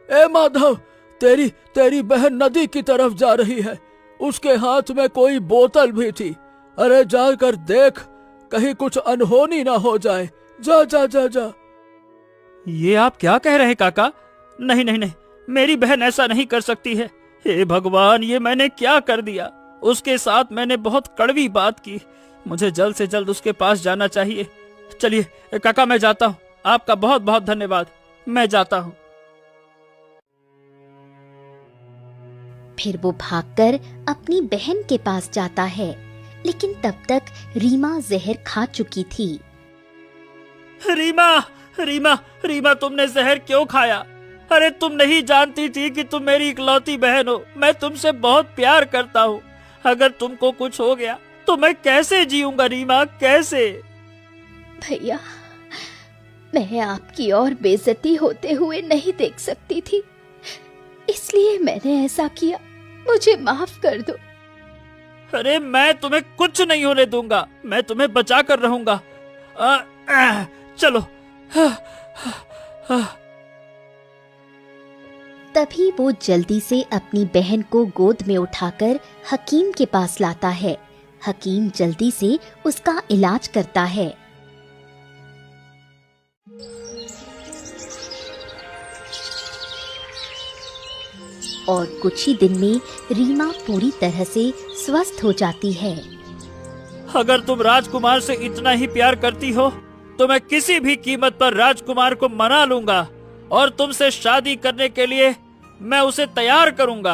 ए माधव, तेरी तेरी बहन नदी की तरफ जा रही है। उसके हाथ में कोई बोतल भी थी। अरे जाकर देख, कहीं कुछ अनहोनी ना हो जाए। जा जा जा जा। ये आप क्या कह रहे हैं काका? नहीं नहीं नहीं, मेरी बहन ऐसा नहीं कर सकती है। हे भगवान, ये मैंने क्या कर दिया? उसके साथ मैंने बहुत कड़वी बात की। मुझे जल्द से जल्द उसके पास जाना चाहिए। चलिए काका, मैं जाता हूँ। आपका बहुत बहुत धन्यवाद। मैं जाता हूँ। फिर वो भागकर अपनी बहन के पास जाता है, लेकिन तब तक रीमा जहर खा चुकी थी। रीमा, रीमा, रीमा, तुमने जहर क्यों खाया? अरे तुम नहीं जानती थी कि तुम मेरी इकलौती बहन हो। मैं तुमसे बहुत प्यार करता हूँ। अगर तुमको कुछ हो गया तो मैं कैसे जीऊंगा रीमा, कैसे? भैया, मैं आपकी और बेइज्जती होते हुए नहीं देख सकती थी, इसलिए मैंने ऐसा किया। मुझे माफ कर दो। अरे मैं तुम्हें कुछ नहीं होने दूंगा। मैं तुम्हें बचा कर रहूंगा। चलो। तभी वो जल्दी से अपनी बहन को गोद में उठाकर हकीम के पास लाता है। हकीम जल्दी से उसका इलाज करता है। और कुछ ही दिन में रीमा पूरी तरह से स्वस्थ हो जाती है। अगर तुम राजकुमार से इतना ही प्यार करती हो तो मैं किसी भी कीमत पर राजकुमार को मना लूंगा और तुमसे शादी करने के लिए मैं उसे तैयार करूंगा।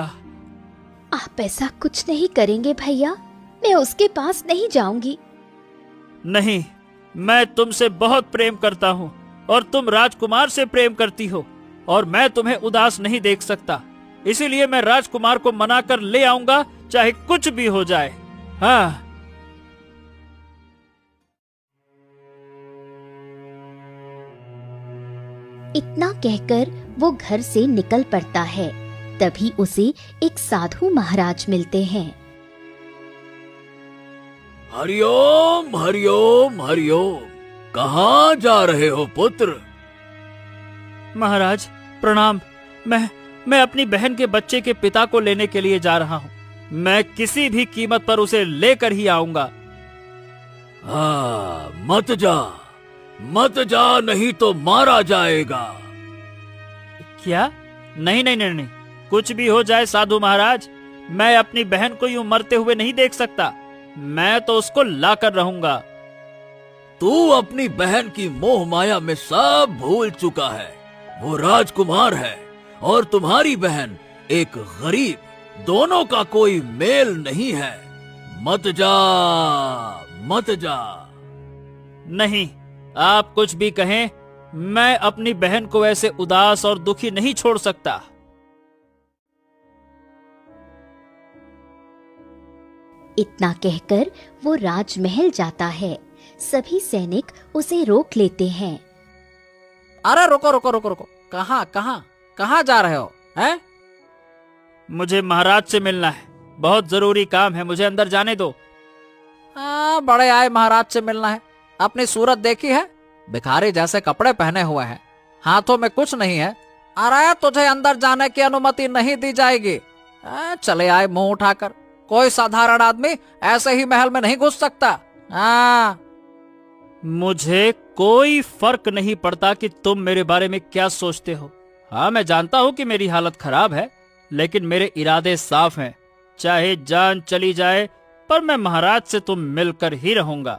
आप ऐसा कुछ नहीं करेंगे भैया। मैं उसके पास नहीं जाऊंगी। नहीं, मैं तुमसे बहुत प्रेम करता हूँ और तुम राजकुमार से प्रेम करती हो, और मैं तुम्हें उदास नहीं देख सकता। इसीलिए मैं राजकुमार को मना कर ले आऊंगा, चाहे कुछ भी हो जाए। हाँ। इतना कहकर वो घर से निकल पड़ता है। तभी उसे एक साधु महाराज मिलते हैं। हरिओम हरिओम हरिओम। कहाँ जा रहे हो पुत्र? महाराज प्रणाम। मैं अपनी बहन के बच्चे के पिता को लेने के लिए जा रहा हूँ। मैं किसी भी कीमत पर उसे लेकर ही आऊंगा। हाँ, मत जा, नहीं तो मारा जाएगा। क्या? नहीं नहीं नहीं नहीं, कुछ भी हो जाए साधु महाराज, मैं अपनी बहन को यूं मरते हुए नहीं देख सकता। मैं तो उसको लाकर रहूंगा। तू अपनी बहन की मोह माया में सब भूल चुका है। वो राजकुमार है और तुम्हारी बहन एक गरीब। दोनों का कोई मेल नहीं है। मत जा। नहीं, आप कुछ भी कहें, मैं अपनी बहन को ऐसे उदास और दुखी नहीं छोड़ सकता। इतना कहकर वो राजमहल जाता है। सभी सैनिक उसे रोक लेते हैं। अरे रुको रुको रुको रुको, कहाँ जा रहे हो? हैं? मुझे महाराज से मिलना है। बहुत जरूरी काम है, मुझे अंदर जाने दो। बड़े आए महाराज से मिलना है। अपनी सूरत देखी है? भिखारी जैसे कपड़े पहने हुए हैं, हाथों में कुछ नहीं है। अरे तुझे अंदर जाने की अनुमति नहीं दी जाएगी। चले आए मुंह उठाकर। कोई साधारण आदमी ऐसे ही महल में नहीं घुस सकता। मुझे कोई फर्क नहीं पड़ता कि तुम मेरे बारे में क्या सोचते हो। हाँ, मैं जानता हूँ कि मेरी हालत खराब है, लेकिन मेरे इरादे साफ हैं। चाहे जान चली जाए, पर मैं महाराज से तुम मिलकर ही रहूंगा।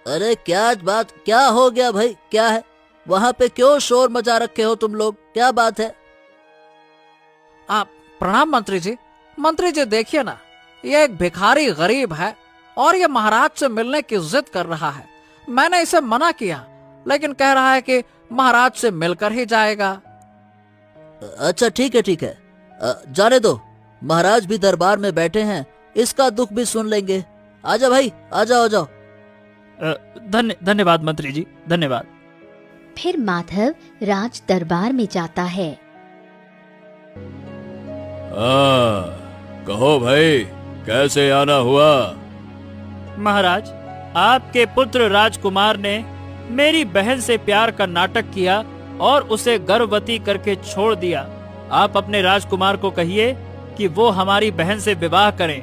अरे क्या हो गया भाई? क्या है वहाँ पे? क्यों शोर मचा रखे हो तुम लोग? क्या बात है? प्रणाम मंत्री जी। मंत्री जी देखिए ना, ये एक भिखारी गरीब है और ये महाराज से मिलने की जिद कर रहा है। मैंने इसे मना किया, लेकिन कह रहा है कि महाराज से मिलकर ही जाएगा। अच्छा ठीक है, जाने दो। महाराज भी दरबार में बैठे हैं, इसका दुख भी सुन लेंगे। आजा भाई, आ जाओ। धन्यवाद मंत्री जी, धन्यवाद। फिर माधव राज दरबार में जाता है। कहो भाई, कैसे आना हुआ? महाराज, आपके पुत्र राजकुमार ने मेरी बहन से प्यार का नाटक किया और उसे गर्भवती करके छोड़ दिया। आप अपने राजकुमार को कहिए कि वो हमारी बहन से विवाह करें।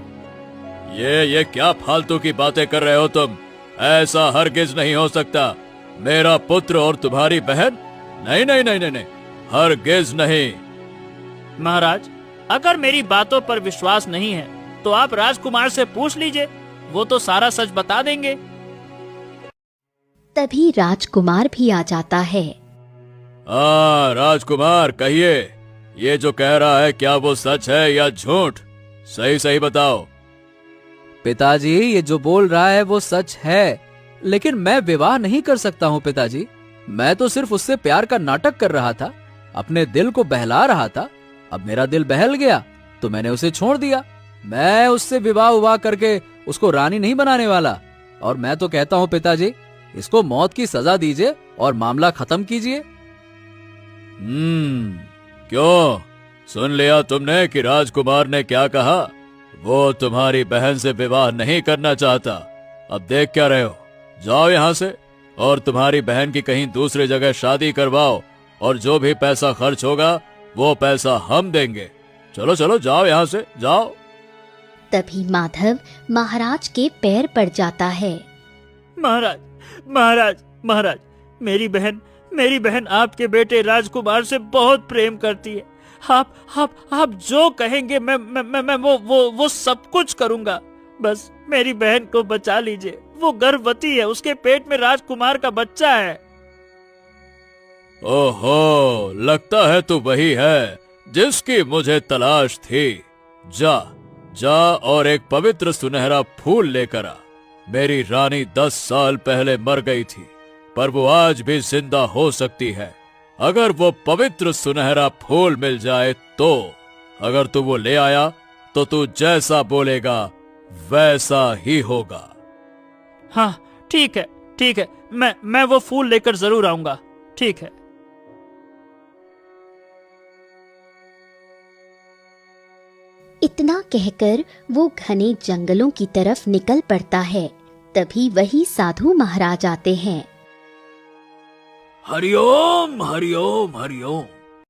ये क्या फालतू की बातें कर रहे हो तुम? ऐसा हरगिज नहीं हो सकता। मेरा पुत्र और तुम्हारी बहन? नहीं नहीं नहीं नहीं, नहीं। हरगिज नहीं। महाराज, अगर मेरी बातों पर विश्वास नहीं है तो आप राजकुमार से पूछ लीजिए, वो तो सारा सच बता देंगे। तभी राजकुमार भी आ जाता है। राजकुमार, कहिए, ये जो कह रहा है क्या वो सच है या झूठ? सही सही बताओ। पिताजी, ये जो बोल रहा है वो सच है, लेकिन मैं विवाह नहीं कर सकता हूँ पिताजी। मैं तो सिर्फ उससे प्यार का नाटक कर रहा था, अपने दिल को बहला रहा था। अब मेरा दिल बहल गया तो मैंने उसे छोड़ दिया। मैं उससे विवाह करके उसको रानी नहीं बनाने वाला। और मैं तो कहता हूँ पिताजी, इसको मौत की सजा दीजिए और मामला खत्म कीजिए। क्यों? सुन लिया तुमने कि राजकुमार ने क्या कहा? वो तुम्हारी बहन से विवाह नहीं करना चाहता। अब देख क्या रहे हो? जाओ यहाँ से और तुम्हारी बहन की कहीं दूसरी जगह शादी करवाओ, और जो भी पैसा खर्च होगा वो पैसा हम देंगे। चलो चलो, जाओ यहाँ से, जाओ। तभी माधव महाराज के पैर पड़ जाता है। महाराज, महाराज, महाराज, मेरी बहन आपके बेटे राजकुमार से बहुत प्रेम करती है। आप जो कहेंगे मैं वो सब कुछ करूंगा। बस मेरी बहन को बचा लीजिए। वो गर्भवती है, उसके पेट में राजकुमार का बच्चा है। ओहो, लगता है तू वही है जिसकी मुझे तलाश थी। जा और एक पवित्र सुनहरा फूल लेकर आ। मेरी रानी 10 साल पहले मर गई थी, पर वो आज भी जिंदा हो सकती है अगर वो पवित्र सुनहरा फूल मिल जाए तो। अगर तू वो ले आया तो तू जैसा बोलेगा वैसा ही होगा। हाँ, ठीक है, मैं वो फूल लेकर जरूर आऊंगा। ठीक है। इतना कहकर वो घने जंगलों की तरफ निकल पड़ता है। तभी वही साधु महाराज आते हैं। हरिओम हरिओम हरिओम।